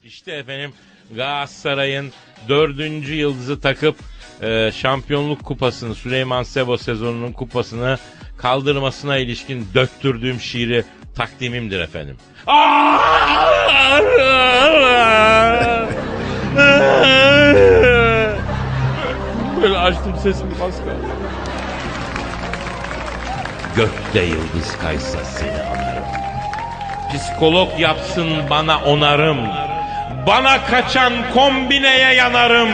İşte efendim Galatasaray'ın 4. yıldızı takıp şampiyonluk kupasını, Süleyman Sebo sezonunun kupasını kaldırmasına ilişkin döktürdüğüm şiiri takdimimdir efendim. Böyle açtım sesimi Pascal. Gökte yıldız kaysa seni anarım. Psikolog yapsın bana onarım. Bana kaçan kombineye yanarım.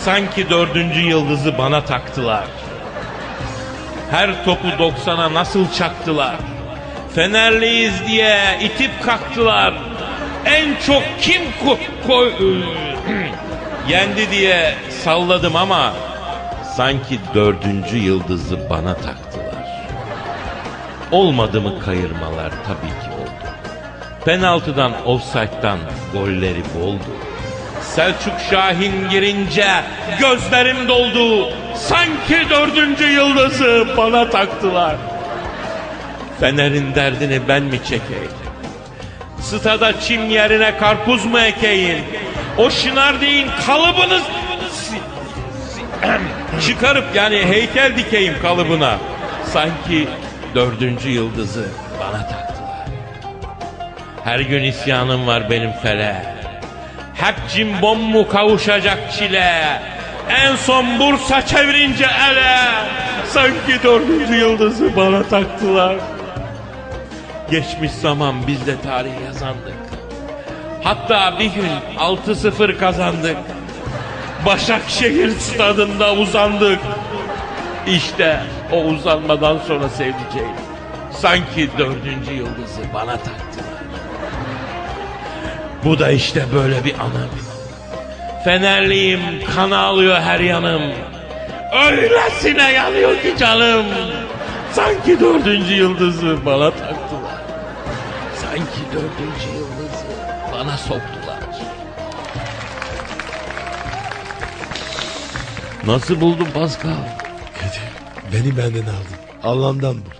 Sanki 4. yıldızı bana taktılar. Her topu 90'a nasıl çaktılar. Fenerliyiz diye itip kalktılar. En çok kim yendi diye salladım ama sanki 4. yıldızı bana taktılar. Olmadı mı kayırmalar? Tabii ki oldu. Penaltıdan, ofsayttan golleri boldu. Selçuk Şahin girince gözlerim doldu. Sanki 4. yıldızı bana taktılar. Fener'in derdini ben mi çekeyim? Stada çim yerine karpuz mu ekeyim? O şınar deyin kalıbınız çıkarıp yani heykel dikeyim kalıbına. Sanki 4. yıldızı bana taktılar. Her gün isyanım var benim fele. Hep cimbom mu kavuşacak çile? En son Bursa çevirince ele. Sanki 4. yıldızı bana taktılar. Geçmiş zaman biz de tarih yazandık. Hatta bir gün 6-0 kazandık. Başakşehir stadında uzandık. İşte o uzanmadan sonra sevdiceğim. Sanki 4. yıldızı bana taktılar. Bu da işte böyle bir anım. Fenerliyim, kan ağlıyor her yanım. Öylesine yanıyor ki canım. Sanki 4. yıldızı bana taktılar. Sanki 4. yıldızı bana soktular. Nasıl buldun Pascal? Kadir, beni benden aldın. Allah'ından bul.